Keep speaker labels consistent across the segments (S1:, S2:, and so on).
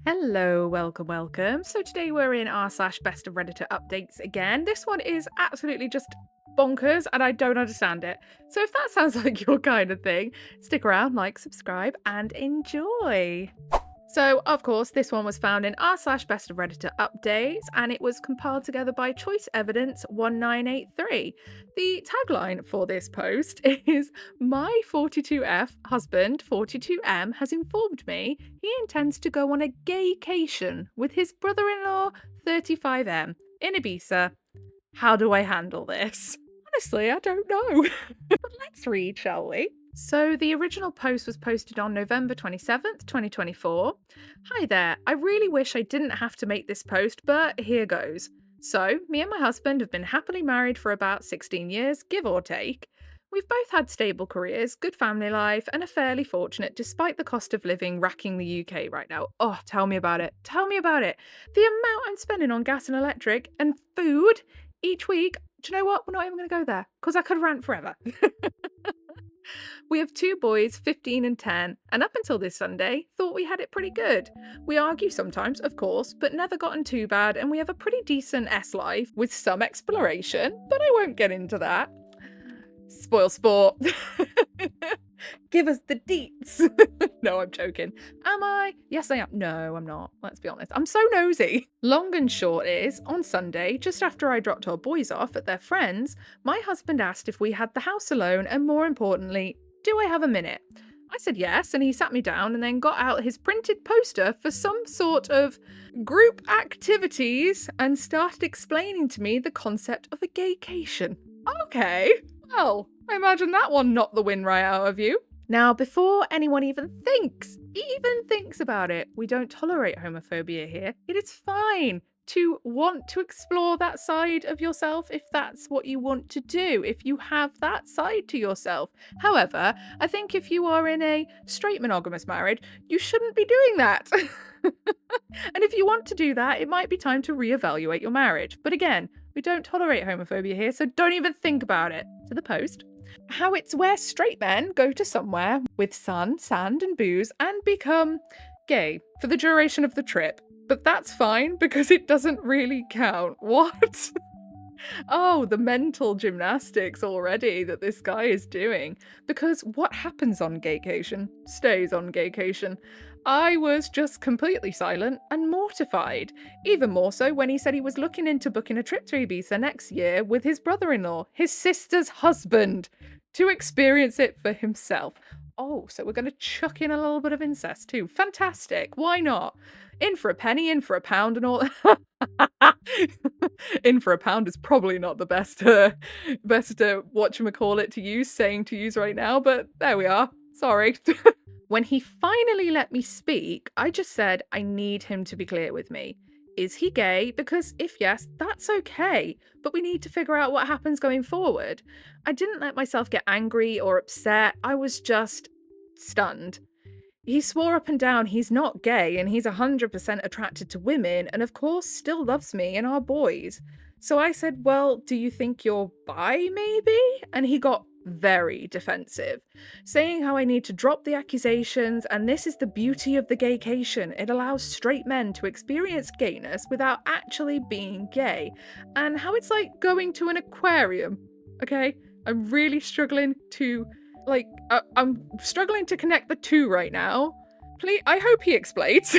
S1: Hello, welcome. So today we're in r/ best of Redditor updates again. This one is absolutely just bonkers and I don't understand it. So if that sounds like your kind of thing, stick around, like, subscribe, and enjoy. So, of course, this one was found in r/ best of Redditor updates and it was compiled together by Choice Evidence 1983. The tagline for this post is My 42F husband, 42M, has informed me he intends to go on a gaycation with his brother in law, 35M, in Ibiza. How do I handle this? Honestly, I don't know. But let's read, shall we? So, the original post was posted on November 27th, 2024. Hi there, I really wish I didn't have to make this post, but here goes. So, me and my husband have been happily married for about 16 years, give or take. We've both had stable careers, good family life, and are fairly fortunate despite the cost of living racking the UK right now. Oh, tell me about it. Tell me about it. The amount I'm spending on gas and electric and food each week. Do you know what? We're not even going to go there because I could rant forever. We have two boys, 15 and 10, and up until this Sunday, thought we had it pretty good. We argue sometimes, of course, but never gotten too bad, and we have a pretty decent S-life with some exploration, but I won't get into that. Spoil sport. Give us the deets. No, I'm joking. Am I? Yes, I am. No, I'm not. Let's be honest. I'm so nosy. Long and short is, on Sunday, just after I dropped our boys off at their friends, my husband asked if we had the house alone and, more importantly, do I have a minute? I said yes, and he sat me down and then got out his printed poster for some sort of group activities and started explaining to me the concept of a gaycation. Okay, well, I imagine that one knocked the wind right out of you. Now, before anyone even thinks about it, we don't tolerate homophobia here. It is fine to want to explore that side of yourself if that's what you want to do, if you have that side to yourself. However, I think if you are in a straight monogamous marriage, you shouldn't be doing that. And if you want to do that, it might be time to reevaluate your marriage. But again, we don't tolerate homophobia here, so don't even think about it. To the post. How it's where straight men go to somewhere with sun, sand, and booze and become gay for the duration of the trip. But that's fine because it doesn't really count. What? Oh, the mental gymnastics already that this guy is doing. Because what happens on gaycation stays on gaycation. I was just completely silent and mortified. Even more so when he said he was looking into booking a trip to Ibiza next year with his brother-in-law, his sister's husband, to experience it for himself. Oh, so we're going to chuck in a little bit of incest too. Fantastic. Why not? In for a penny, in for a pound, and all. In for a pound is probably not the best whatchamacallit saying to use right now, but there we are. Sorry. When he finally let me speak, I just said I need him to be clear with me. Is he gay? Because if yes, that's okay, but we need to figure out what happens going forward. I didn't let myself get angry or upset, I was just stunned. He swore up and down he's not gay and he's 100% attracted to women and of course still loves me and our boys. So I said, well, do you think you're bi maybe? And he got very defensive, saying how I need to drop the accusations and this is the beauty of the gaycation. It allows straight men to experience gayness without actually being gay, and how it's like going to an aquarium. Okay? I'm really struggling to I'm struggling to connect the two right now. Please, I hope he explains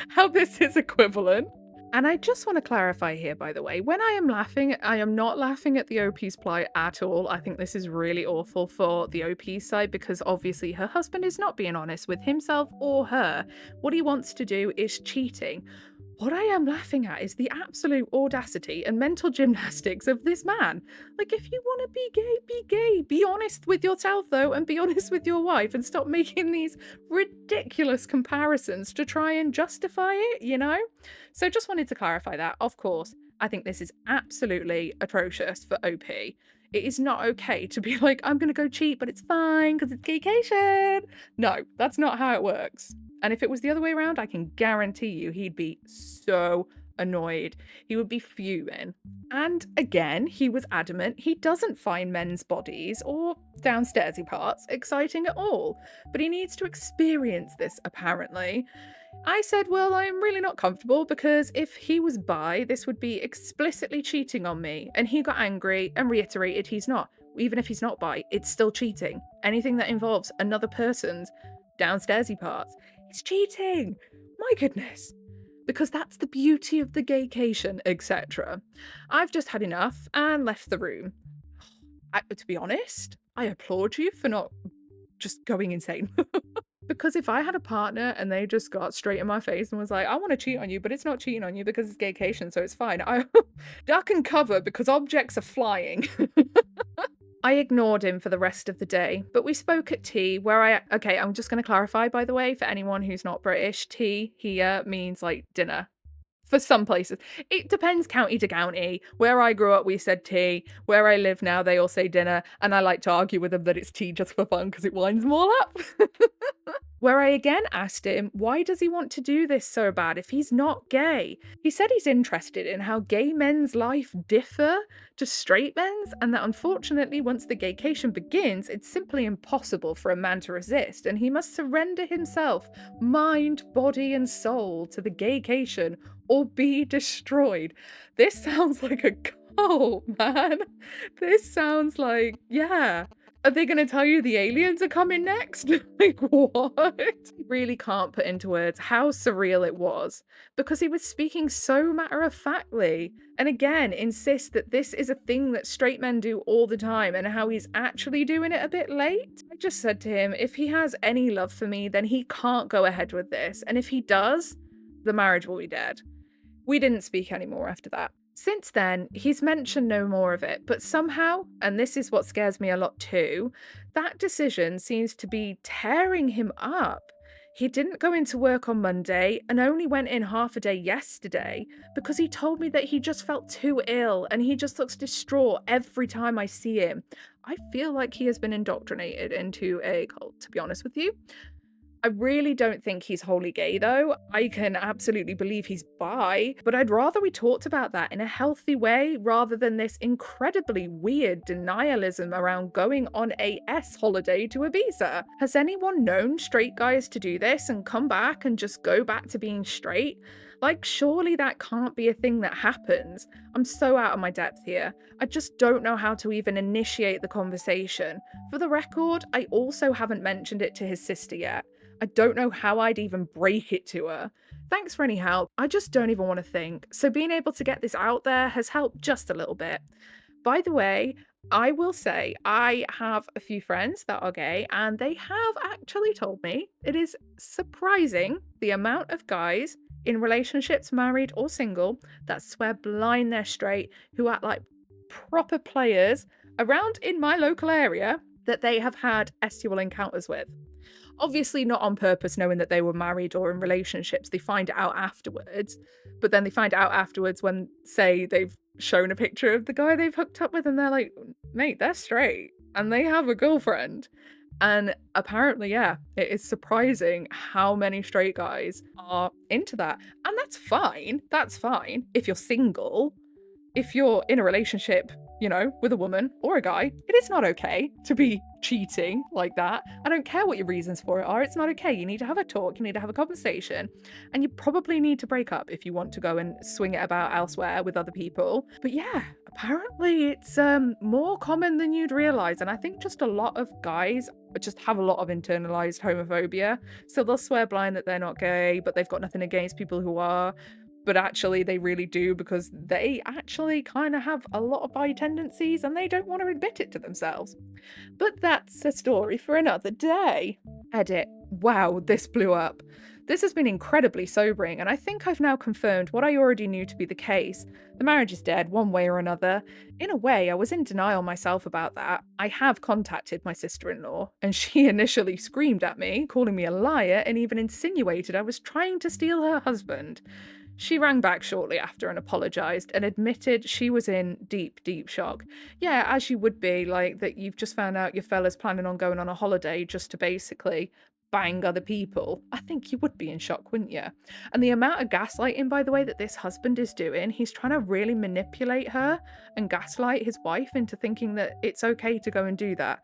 S1: how this is equivalent. And I just want to clarify here, by the way, when I am laughing, I am not laughing at the OP's plight at all. I think this is really awful for the OP's side because obviously her husband is not being honest with himself or her. What he wants to do is cheating. What I am laughing at is the absolute audacity and mental gymnastics of this man. Like, if you want to be gay, be gay. Be honest with yourself, though, and be honest with your wife, and stop making these ridiculous comparisons to try and justify it, you know? So just wanted to clarify that. Of course, I think this is absolutely atrocious for OP. It is not okay to be like, I'm going to go cheat, but it's fine because it's gaycation. No, that's not how it works. And if it was the other way around, I can guarantee you he'd be so annoyed. He would be fuming. And again, he was adamant he doesn't find men's bodies or downstairsy parts exciting at all, but he needs to experience this apparently. I said, well, I'm really not comfortable because if he was bi, this would be explicitly cheating on me. And he got angry and reiterated he's not. Even if he's not bi, it's still cheating. Anything that involves another person's downstairsy parts, it's cheating. My goodness. Because that's the beauty of the gaycation, etc. I've just had enough and left the room. To be honest, I applaud you for not just going insane. Because if I had a partner and they just got straight in my face and was like, I want to cheat on you, but it's not cheating on you because it's gaycation, so it's fine. I duck and cover because objects are flying. I ignored him for the rest of the day, but we spoke at tea where okay, I'm just going to clarify, by the way, for anyone who's not British, tea here means like dinner. For some places. It depends county to county. Where I grew up, we said tea. Where I live now, they all say dinner. And I like to argue with them that it's tea just for fun because it winds them all up. Where I again asked him, why does he want to do this so bad if he's not gay? He said he's interested in how gay men's life differ to straight men's, and that unfortunately, once the gaycation begins, it's simply impossible for a man to resist, and he must surrender himself, mind, body, and soul to the gaycation or be destroyed. This sounds like a cult, man. This sounds like, yeah. Are they going to tell you the aliens are coming next? Like, what? Really can't put into words how surreal it was because he was speaking so matter-of-factly and again insists that this is a thing that straight men do all the time and how he's actually doing it a bit late. I just said to him, if he has any love for me, then he can't go ahead with this. And if he does, the marriage will be dead. We didn't speak anymore after that. Since then, he's mentioned no more of it, but somehow, and this is what scares me a lot too, that decision seems to be tearing him up. He didn't go into work on Monday and only went in half a day yesterday because he told me that he just felt too ill and he just looks distraught every time I see him. I feel like he has been indoctrinated into a cult, to be honest with you. I really don't think he's wholly gay, though. I can absolutely believe he's bi, but I'd rather we talked about that in a healthy way rather than this incredibly weird denialism around going on a S holiday to Ibiza. Has anyone known straight guys to do this and come back and just go back to being straight? Like, surely that can't be a thing that happens. I'm so out of my depth here. I just don't know how to even initiate the conversation. For the record, I also haven't mentioned it to his sister yet. I don't know how I'd even break it to her. Thanks for any help. I just don't even want to think. So being able to get this out there has helped just a little bit. By the way, I will say I have a few friends that are gay, and they have actually told me it is surprising the amount of guys in relationships, married or single, that swear blind they're straight, who act like proper players around in my local area that they have had sexual encounters with. Obviously not on purpose, knowing that they were married or in relationships. They find it out afterwards, but then they find out afterwards when, say, they've shown a picture of the guy they've hooked up with and they're like, mate, they're straight and they have a girlfriend. And apparently, yeah, it is surprising how many straight guys are into that. And that's fine. That's fine if you're single. If you're in a relationship, you know, with a woman or a guy, it is not okay to be cheating like that. I don't care what your reasons for it are. It's not okay. You need to have a talk. You need to have a conversation. And you probably need to break up if you want to go and swing it about elsewhere with other people. But yeah, apparently it's more common than you'd realize. And I think just a lot of guys just have a lot of internalized homophobia. So they'll swear blind that they're not gay, but they've got nothing against people who are. But actually they really do because they actually kind of have a lot of bi tendencies and they don't want to admit it to themselves. But that's a story for another day. Edit. Wow, this blew up. This has been incredibly sobering, and I think I've now confirmed what I already knew to be the case. The marriage is dead, one way or another. In a way, I was in denial myself about that. I have contacted my sister-in-law, and she initially screamed at me, calling me a liar, and even insinuated I was trying to steal her husband. She rang back shortly after and apologised and admitted she was in deep, deep shock. Yeah, as you would be, like that you've just found out your fella's planning on going on a holiday just to basically bang other people. I think you would be in shock, wouldn't you? And the amount of gaslighting, by the way, that this husband is doing, he's trying to really manipulate her and gaslight his wife into thinking that it's okay to go and do that.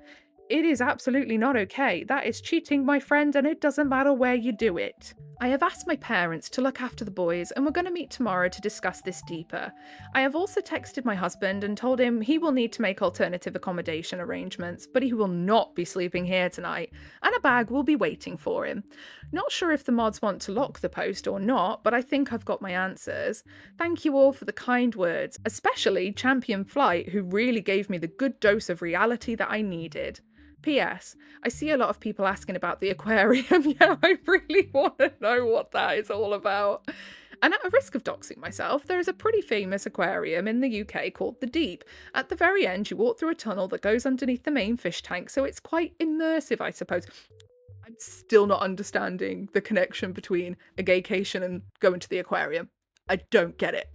S1: It is absolutely not okay. That is cheating, my friend, and it doesn't matter where you do it. I have asked my parents to look after the boys, and we're going to meet tomorrow to discuss this deeper. I have also texted my husband and told him he will need to make alternative accommodation arrangements, but he will not be sleeping here tonight, and a bag will be waiting for him. Not sure if the mods want to lock the post or not, but I think I've got my answers. Thank you all for the kind words, especially Champion Flight, who really gave me the good dose of reality that I needed. P.S. I see a lot of people asking about the aquarium. Yeah, I really want to know what that is all about. And at a risk of doxing myself, there is a pretty famous aquarium in the UK called The Deep. At the very end, you walk through a tunnel that goes underneath the main fish tank, so it's quite immersive, I suppose. I'm still not understanding the connection between a gaycation and going to the aquarium. I don't get it.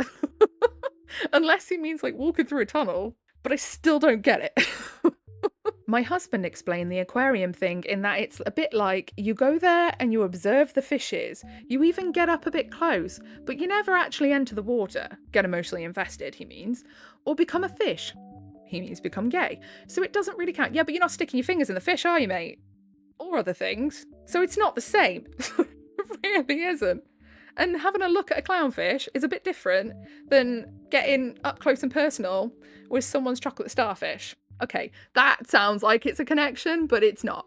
S1: Unless he means like walking through a tunnel, but I still don't get it. My husband explained the aquarium thing in that it's a bit like you go there and you observe the fishes. You even get up a bit close, but you never actually enter the water. Get emotionally invested, he means. Or become a fish. He means become gay. So it doesn't really count. Yeah, but you're not sticking your fingers in the fish, are you, mate? Or other things. So it's not the same. It really isn't. And having a look at a clownfish is a bit different than getting up close and personal with someone's chocolate starfish. Okay, that sounds like it's a connection, but it's not.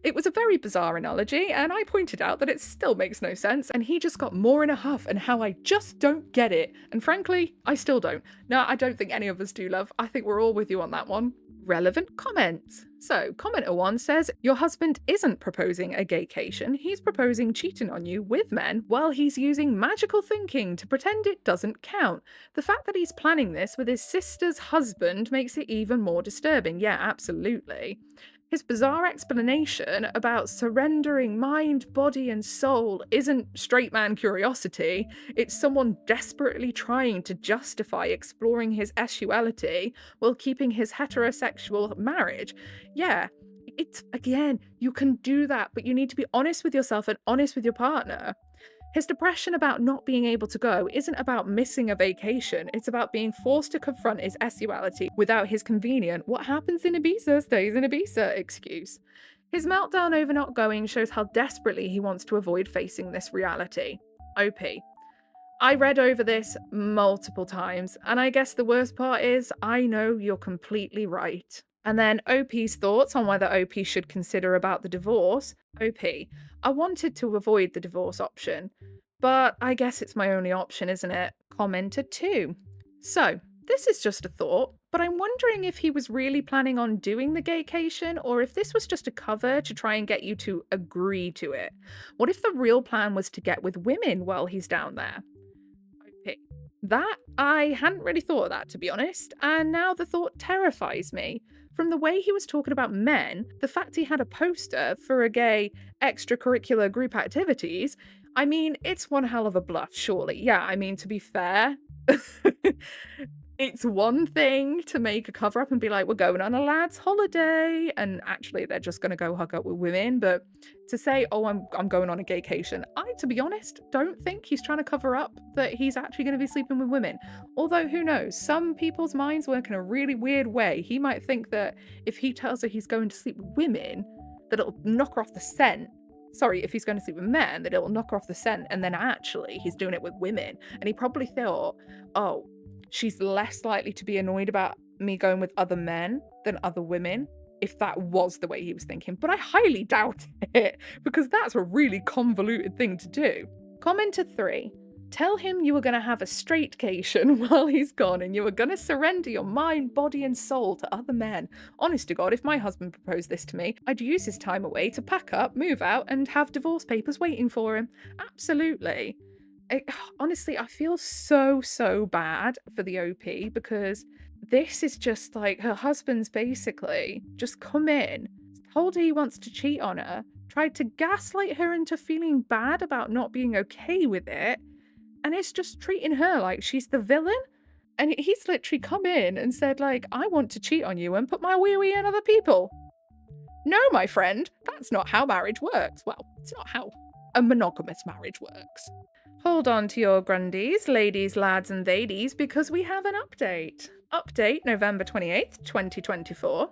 S1: It was a very bizarre analogy, and I pointed out that it still makes no sense, and he just got more in a huff and how I just don't get it. And frankly, I still don't. No, I don't think any of us do, love. I think we're all with you on that one. Relevant comments. So, commenter 1 says, your husband isn't proposing a gaycation, he's proposing cheating on you with men while he's using magical thinking to pretend it doesn't count. The fact that he's planning this with his sister's husband makes it even more disturbing. Yeah, absolutely. His bizarre explanation about surrendering mind, body, and soul isn't straight man curiosity, it's someone desperately trying to justify exploring his sexuality while keeping his heterosexual marriage. Yeah, it's, again, you can do that, but you need to be honest with yourself and honest with your partner. His depression about not being able to go isn't about missing a vacation, it's about being forced to confront his sexuality without his convenient "what happens in Ibiza stays in Ibiza" excuse. His meltdown over not going shows how desperately he wants to avoid facing this reality. OP. I read over this multiple times, and I guess the worst part is I know you're completely right. And then OP's thoughts on whether OP should consider about the divorce. OP. I wanted to avoid the divorce option, but I guess it's my only option, isn't it? Commented 2. So, this is just a thought, but I'm wondering if he was really planning on doing the gaycation or if this was just a cover to try and get you to agree to it. What if the real plan was to get with women while he's down there? OP. That, I hadn't really thought of that, to be honest, and now the thought terrifies me. From the way he was talking about men, the fact he had a poster for a gay extracurricular group activities, I mean, it's one hell of a bluff, surely. Yeah, I mean, to be fair, it's one thing to make a cover up and be like, we're going on a lad's holiday, and actually they're just going to go hook up with women, but to say, oh, I'm going on a gaycation, I, to be honest, don't think he's trying to cover up that he's actually going to be sleeping with women. Although, who knows, some people's minds work in a really weird way. He might think that if he tells her he's going to sleep with women, that it'll knock her off the scent. Sorry, if he's going to sleep with men, that it'll knock her off the scent, and then actually he's doing it with women. And he probably thought, oh, she's less likely to be annoyed about me going with other men than other women, if that was the way he was thinking. But I highly doubt it, because that's a really convoluted thing to do. Commenter 3. Tell him you were going to have a straightcation while he's gone and you were going to surrender your mind, body and soul to other men. Honest to God, if my husband proposed this to me, I'd use his time away to pack up, move out and have divorce papers waiting for him. Absolutely. Honestly, I feel so bad for the OP because this is just like her husband's basically just come in, told her he wants to cheat on her, tried to gaslight her into feeling bad about not being okay with it, and it's just treating her like she's the villain. And he's literally come in and said, like, I want to cheat on you and put my wee-wee in other people. No, my friend, that's not how marriage works. Well, it's not how a monogamous marriage works. Hold on to your grundies, ladies, lads and theydies, because we have an update. Update November 28th, 2024.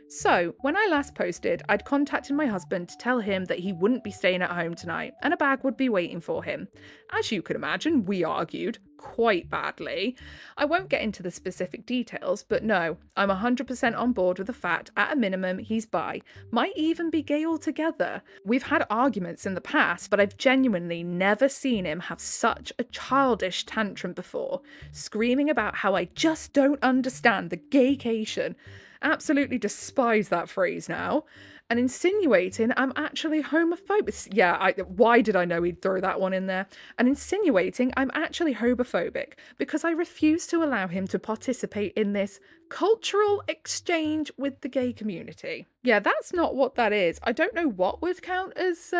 S1: So, when I last posted, I'd contacted my husband to tell him that he wouldn't be staying at home tonight and a bag would be waiting for him. As you can imagine, we argued quite badly. I won't get into the specific details, but no, I'm 100% on board with the fact, at a minimum, he's bi, might even be gay altogether. We've had arguments in the past, but I've genuinely never seen him have such a childish tantrum before, screaming about how I just don't understand the gaycation. Absolutely despise that phrase now. And insinuating I'm actually homophobic. Yeah, why did I know he'd throw that one in there? And insinuating I'm actually homophobic because I refuse to allow him to participate in this cultural exchange with the gay community. Yeah, that's not what that is. I don't know what would count as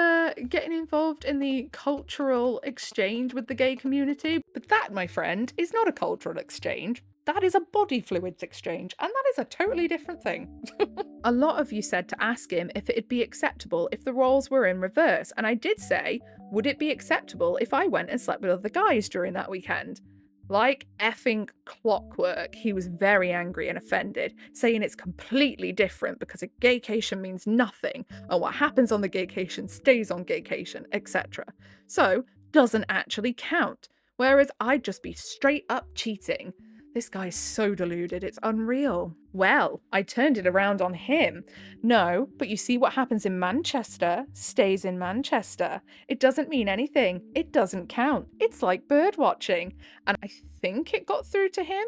S1: getting involved in the cultural exchange with the gay community, but that, my friend, is not a cultural exchange. That is a body fluids exchange, and that is a totally different thing. A lot of you said to ask him if it'd be acceptable if the roles were in reverse, and I did say, would it be acceptable if I went and slept with other guys during that weekend? Like effing clockwork, he was very angry and offended, saying it's completely different because a gaycation means nothing, and what happens on the gaycation stays on gaycation, etc. So, doesn't actually count, whereas I'd just be straight up cheating. This guy's so deluded, it's unreal. Well, I turned it around on him. No, but you see what happens in Manchester stays in Manchester. It doesn't mean anything. It doesn't count. It's like bird watching. And I think it got through to him.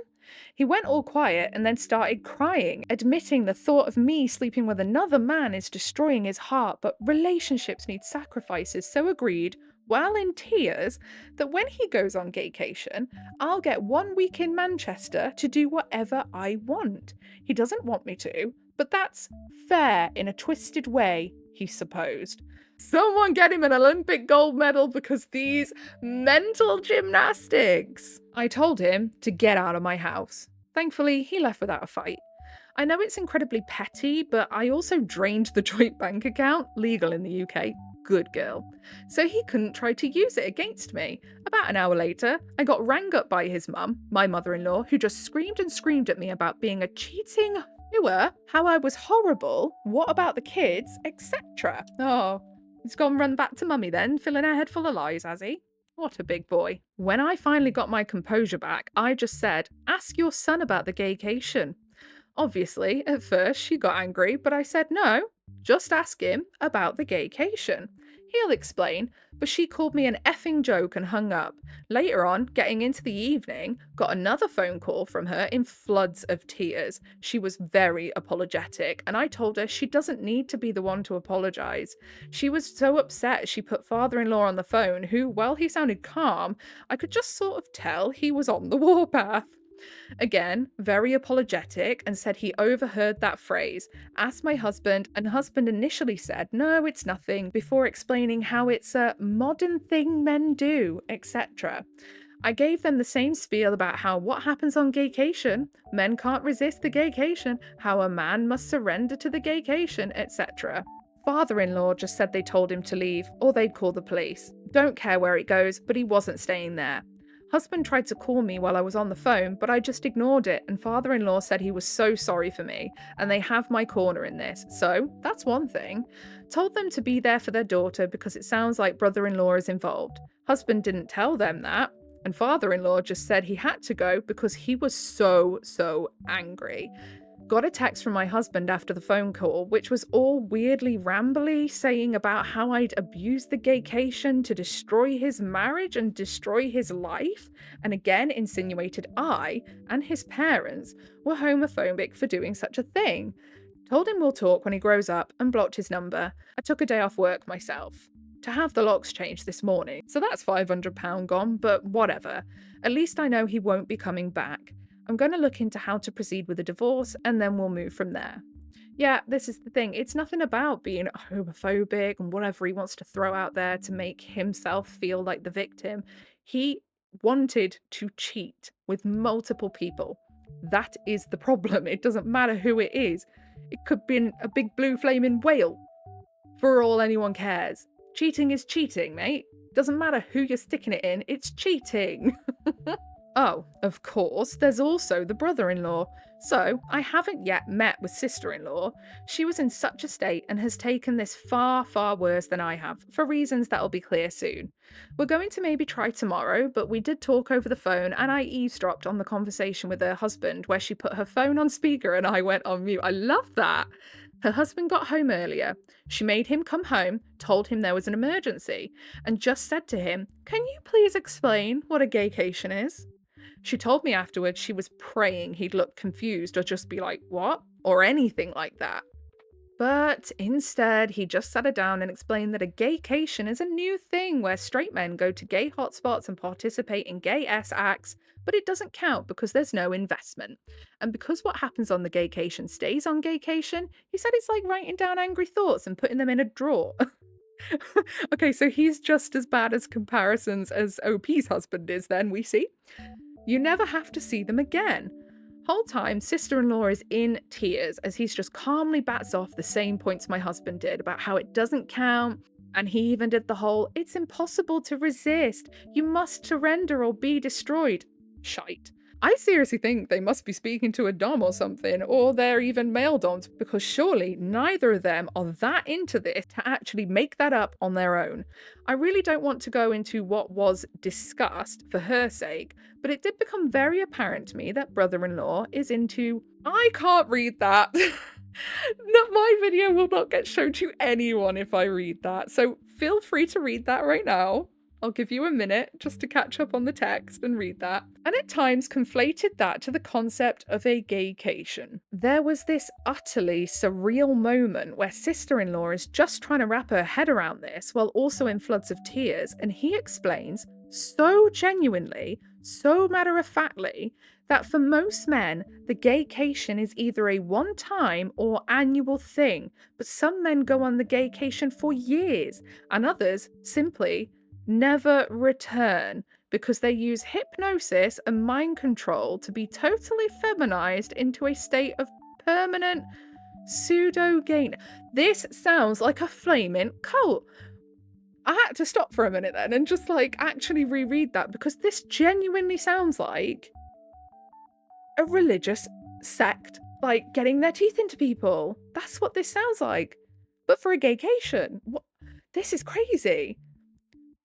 S1: He went all quiet and then started crying, admitting the thought of me sleeping with another man is destroying his heart, but relationships need sacrifices, so agreed, while in tears, that when he goes on gaycation, I'll get 1 week in Manchester to do whatever I want. He doesn't want me to, but that's fair in a twisted way, he supposed. Someone get him an Olympic gold medal because these mental gymnastics. I told him to get out of my house. Thankfully, he left without a fight. I know it's incredibly petty, but I also drained the joint bank account, legal in the UK. Good girl. So he couldn't try to use it against me. About an hour later, I got rang up by his mum, my mother-in-law, who just screamed and screamed at me about being a cheating hooer, how I was horrible, what about the kids, etc. Oh, he's gone run back to mummy then, filling her head full of lies, has he? What a big boy. When I finally got my composure back, I just said, ask your son about the gaycation. Obviously, at first she got angry, but I said no, just ask him about the gaycation. He'll explain, but she called me an effing joke and hung up. Later on, getting into the evening, got another phone call from her in floods of tears. She was very apologetic, and I told her she doesn't need to be the one to apologise. She was so upset she put father-in-law on the phone, who, while he sounded calm, I could just sort of tell he was on the warpath. Again, very apologetic, and said he overheard that phrase, asked my husband, and husband initially said, no, it's nothing, before explaining how it's a modern thing men do, etc. I gave them the same spiel about how what happens on gaycation, men can't resist the gaycation, how a man must surrender to the gaycation, etc. Father-in-law just said they told him to leave, or they'd call the police. Don't care where it goes, but he wasn't staying there. Husband tried to call me while I was on the phone, but I just ignored it, and father-in-law said he was so sorry for me, and they have my corner in this, so that's one thing. Told them to be there for their daughter because it sounds like brother-in-law is involved. Husband didn't tell them that, and father-in-law just said he had to go because he was so angry. Got a text from my husband after the phone call, which was all weirdly rambly, saying about how I'd abused the gaycation to destroy his marriage and destroy his life, and again insinuated I and his parents were homophobic for doing such a thing. Told him we'll talk when he grows up and blocked his number. I took a day off work myself to have the locks changed this morning, so that's £500 gone, but whatever. At least I know he won't be coming back. I'm going to look into how to proceed with a divorce and then we'll move from there. Yeah, this is the thing. It's nothing about being homophobic and whatever he wants to throw out there to make himself feel like the victim. He wanted to cheat with multiple people. That is the problem. It doesn't matter who it is. It could be a big blue flaming whale. For all anyone cares. Cheating is cheating, mate. Doesn't matter who you're sticking it in, it's cheating. Oh, of course, there's also the brother-in-law. So, I haven't yet met with sister-in-law. She was in such a state and has taken this far, far worse than I have, for reasons that'll be clear soon. We're going to maybe try tomorrow, but we did talk over the phone and I eavesdropped on the conversation with her husband where she put her phone on speaker and I went on mute. I love that. Her husband got home earlier. She made him come home, told him there was an emergency, and just said to him, "Can you please explain what a gaycation is?" She told me afterwards she was praying he'd look confused or just be like, "What?" or anything like that. But instead, he just sat her down and explained that a gaycation is a new thing where straight men go to gay hotspots and participate in gay S acts, but it doesn't count because there's no investment. And because what happens on the gaycation stays on gaycation, he said it's like writing down angry thoughts and putting them in a drawer. Okay, so he's just as bad as comparisons as OP's husband is, then we see. You never have to see them again. Whole time, sister-in-law is in tears as he's just calmly bats off the same points my husband did about how it doesn't count, and he even did the whole "it's impossible to resist, you must surrender or be destroyed" shite. I seriously think they must be speaking to a dom or something, or they're even male doms, because surely neither of them are that into this to actually make that up on their own. I really don't want to go into what was discussed for her sake, but it did become very apparent to me that brother-in-law is into... I can't read that. No, my video will not get shown to anyone if I read that, so feel free to read that right now. I'll give you a minute just to catch up on the text and read that. And at times conflated that to the concept of a gaycation. There was this utterly surreal moment where sister-in-law is just trying to wrap her head around this while also in floods of tears, and he explains so genuinely, so matter-of-factly, that for most men, the gaycation is either a one-time or annual thing, but some men go on the gaycation for years, and others simply never return because they use hypnosis and mind control to be totally feminized into a state of permanent pseudo-gay. This sounds like a flaming cult. I had to stop for a minute then and just like actually reread that because this genuinely sounds like a religious sect, like getting their teeth into people. That's what this sounds like. But for a gaycation. What? This is crazy.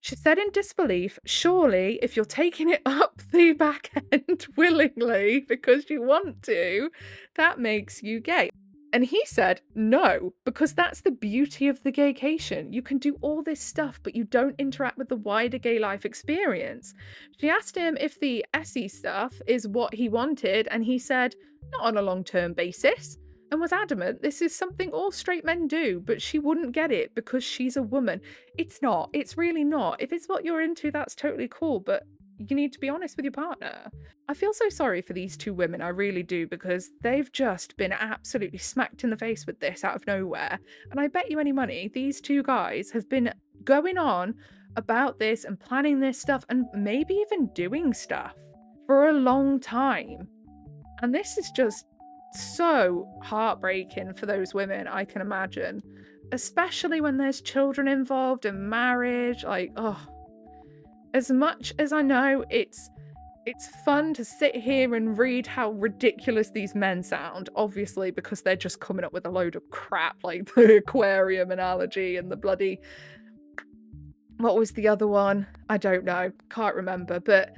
S1: She said in disbelief, "Surely, if you're taking it up the back end willingly because you want to, that makes you gay." And he said, "No, because that's the beauty of the gaycation. You can do all this stuff, but you don't interact with the wider gay life experience." She asked him if the SE stuff is what he wanted, and he said, "Not on a long-term basis," and was adamant this is something all straight men do, but she wouldn't get it because she's a woman. It's not. It's really not. If it's what you're into, that's totally cool, but you need to be honest with your partner. I feel so sorry for these two women, I really do, because they've just been absolutely smacked in the face with this out of nowhere. And I bet you any money these two guys have been going on about this and planning this stuff and maybe even doing stuff for a long time. And this is just so heartbreaking for those women, I can imagine. Especially when there's children involved and marriage. Like, oh. As much as I know it's fun to sit here and read how ridiculous these men sound, obviously, because they're just coming up with a load of crap like the aquarium analogy and the bloody... What was the other one? I don't know. Can't remember. But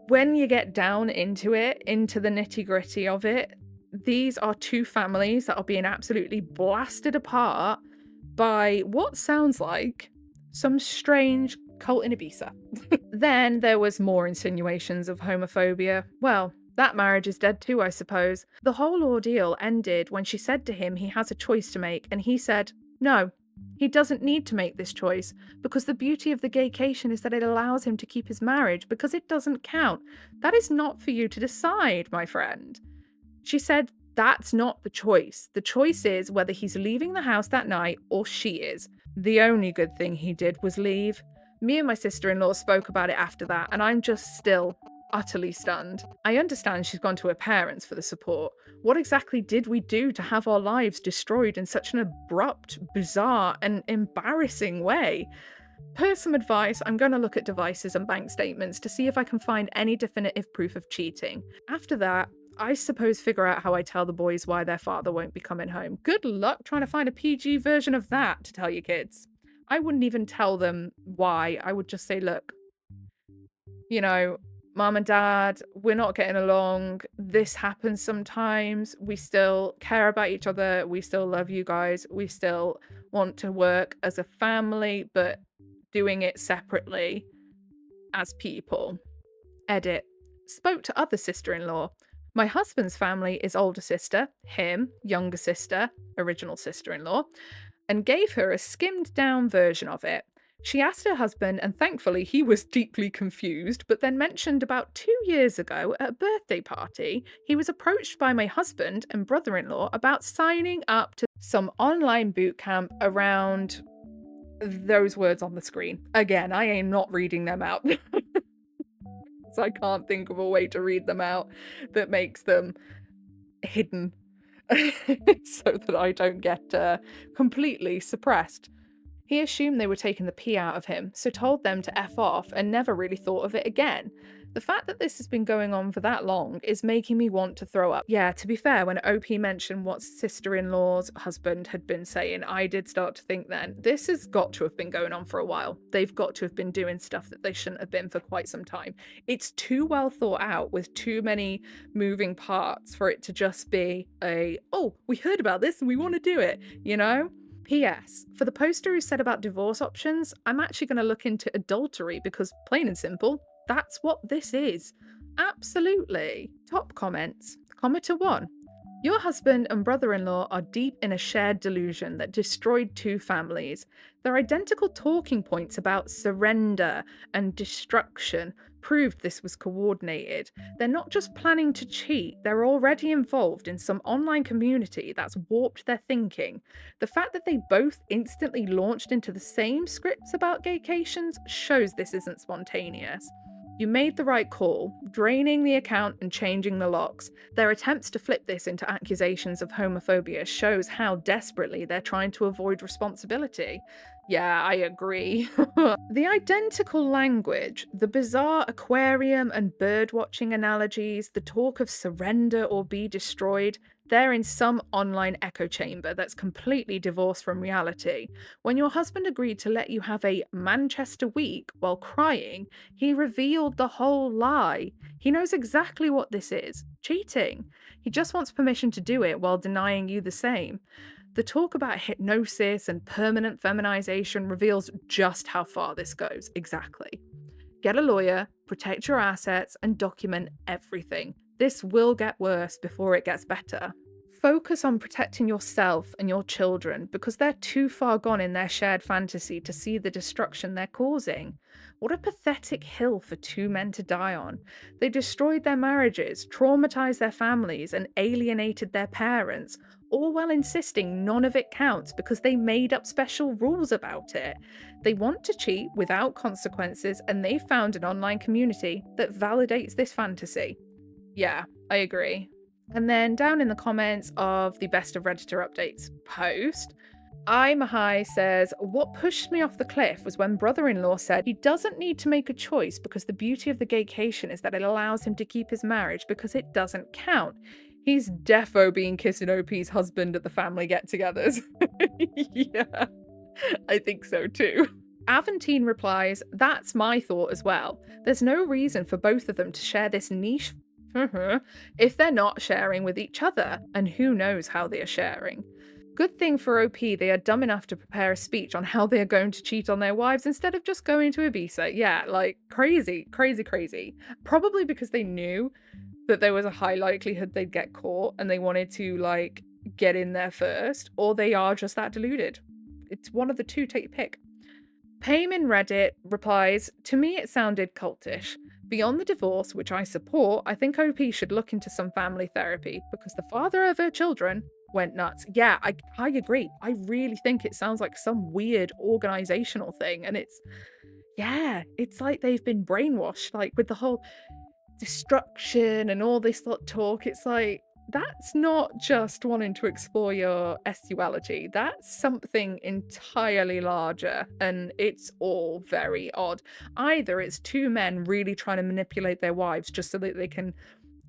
S1: when you get down into it, into the nitty-gritty of it, these are two families that are being absolutely blasted apart by what sounds like some strange cult in Ibiza. Then there was more insinuations of homophobia. Well, that marriage is dead too, I suppose. The whole ordeal ended when she said to him he has a choice to make, and he said, no, he doesn't need to make this choice, because the beauty of the gaycation is that it allows him to keep his marriage, because it doesn't count. That is not for you to decide, my friend. She said, that's not the choice. The choice is whether he's leaving the house that night or she is. The only good thing he did was leave. Me and my sister-in-law spoke about it after that, and I'm just still utterly stunned. I understand she's gone to her parents for the support. What exactly did we do to have our lives destroyed in such an abrupt, bizarre, and embarrassing way? Per some advice, I'm going to look at devices and bank statements to see if I can find any definitive proof of cheating. After that, I suppose figure out how I tell the boys why their father won't be coming home. Good luck trying to find a PG version of that to tell your kids. I wouldn't even tell them why. I would just say, look, you know, mom and dad, we're not getting along. This happens sometimes. We still care about each other. We still love you guys. We still want to work as a family, but doing it separately as people. Edit. Spoke to other sister-in-law. My husband's family is older sister, him, younger sister, original sister-in-law, and gave her a skimmed down version of it. She asked her husband, and thankfully he was deeply confused, but then mentioned about 2 years ago at a birthday party, he was approached by my husband and brother in law about signing up to some online boot camp around those words on the screen. Again, I am not reading them out. So I can't think of a way to read them out that makes them hidden so that I don't get completely suppressed. He assumed they were taking the pee out of him, so told them to F off and never really thought of it again. The fact that this has been going on for that long is making me want to throw up. Yeah, to be fair, when OP mentioned what sister-in-law's husband had been saying, I did start to think then, this has got to have been going on for a while. They've got to have been doing stuff that they shouldn't have been for quite some time. It's too well thought out with too many moving parts for it to just be oh, we heard about this and we want to do it, you know? P.S. For the poster who said about divorce options, I'm actually going to look into adultery because, plain and simple, that's what this is. Absolutely. Top comments. Commenter 1. Your husband and brother-in-law are deep in a shared delusion that destroyed two families. Their identical talking points about surrender and destruction proved this was coordinated. They're not just planning to cheat, they're already involved in some online community that's warped their thinking. The fact that they both instantly launched into the same scripts about gaycations shows this isn't spontaneous. You made the right call, draining the account and changing the locks. Their attempts to flip this into accusations of homophobia shows how desperately they're trying to avoid responsibility. Yeah, I agree. The identical language, the bizarre aquarium and birdwatching analogies, the talk of surrender or be destroyed, they're in some online echo chamber that's completely divorced from reality. When your husband agreed to let you have a Manchester week while crying, he revealed the whole lie. He knows exactly what this is cheating. He just wants permission to do it while denying you the same. The talk about hypnosis and permanent feminization reveals just how far this goes. Exactly. Get a lawyer, protect your assets, and document everything. This will get worse before it gets better. Focus on protecting yourself and your children because they're too far gone in their shared fantasy to see the destruction they're causing. What a pathetic hill for two men to die on. They destroyed their marriages, traumatized their families, and alienated their parents, all while insisting none of it counts because they made up special rules about it. They want to cheat without consequences, and they found an online community that validates this fantasy. Yeah, I agree. And then down in the comments of the Best of Redditor Updates post, Mahai says, what pushed me off the cliff was when brother-in-law said he doesn't need to make a choice because the beauty of the gaycation is that it allows him to keep his marriage because it doesn't count. He's defo being kissing OP's husband at the family get-togethers. Yeah, I think so too. Aventine replies, that's my thought as well. There's no reason for both of them to share this niche if they're not sharing with each other, and who knows how they are sharing. Good thing for OP they are dumb enough to prepare a speech on how they are going to cheat on their wives instead of just going to Ibiza. Yeah, like crazy, crazy, crazy. Probably because they knew that there was a high likelihood they'd get caught and they wanted to like get in there first, or they are just that deluded. It's one of the two, take your pick. Payman Reddit replies, to me it sounded cultish. Beyond the divorce, which I support, I think OP should look into some family therapy because the father of her children went nuts. Yeah, I agree. I really think it sounds like some weird organizational thing. And it's like they've been brainwashed, like with the whole destruction and all this talk. It's like that's not just wanting to explore your sexuality. That's something entirely larger, and it's all very odd. Either it's two men really trying to manipulate their wives just so that they can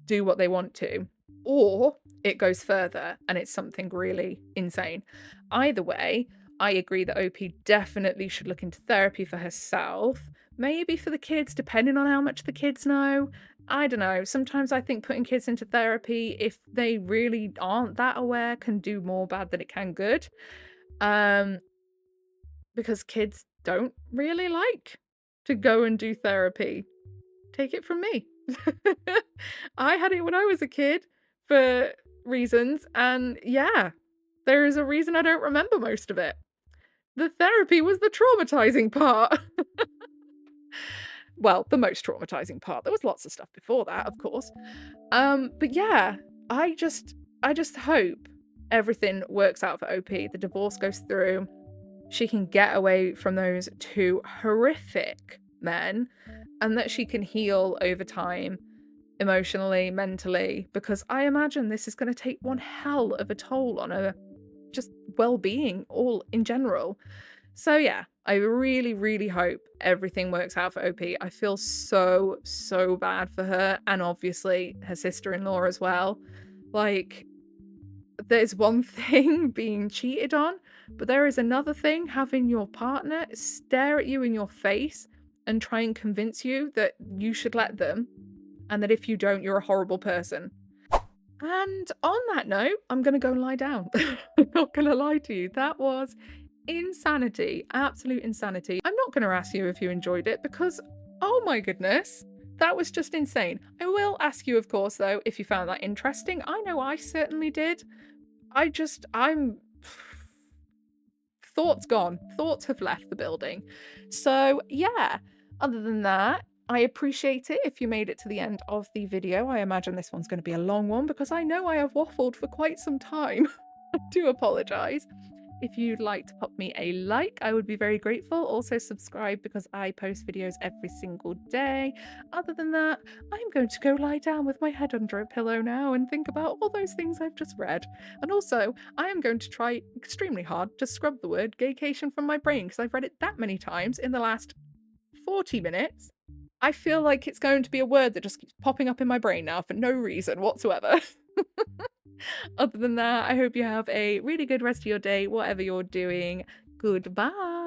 S1: do what they want to, or it goes further and it's something really insane. Either way, I agree that OP definitely should look into therapy for herself, maybe for the kids, depending on how much the kids know. I don't know. Sometimes I think putting kids into therapy, if they really aren't that aware, can do more bad than it can good. Um, because kids don't really like to go and do therapy. Take it from me. I had it when I was a kid for reasons, and yeah, there is a reason I don't remember most of it. The therapy was the traumatizing part. Well, the most traumatizing part. There was lots of stuff before that, of course. But yeah, I just hope everything works out for OP. The divorce goes through. She can get away from those two horrific men, and that she can heal over time, emotionally, mentally, because I imagine this is going to take one hell of a toll on her just well-being all in general. So yeah, I really, really hope everything works out for OP. I feel so, so bad for her, and obviously her sister-in-law as well. Like, there's one thing being cheated on, but there is another thing having your partner stare at you in your face and try and convince you that you should let them, and that if you don't, you're a horrible person. And on that note, I'm gonna go and lie down. I'm not gonna lie to you. That was insanity, absolute insanity. I'm not gonna ask you if you enjoyed it because, oh my goodness, that was just insane. I will ask you, of course, though, if you found that interesting. I know I certainly did. I'm thoughts gone. Thoughts have left the building. So yeah, other than that, I appreciate it if you made it to the end of the video. I imagine this one's going to be a long one because I know I have waffled for quite some time. I do apologise. If you'd like to pop me a like, I would be very grateful. Also subscribe because I post videos every single day. Other than that, I'm going to go lie down with my head under a pillow now and think about all those things I've just read. And also, I am going to try extremely hard to scrub the word gaycation from my brain because I've read it that many times in the last 40 minutes. I feel like it's going to be a word that just keeps popping up in my brain now for no reason whatsoever. Other than that, I hope you have a really good rest of your day, whatever you're doing. Goodbye.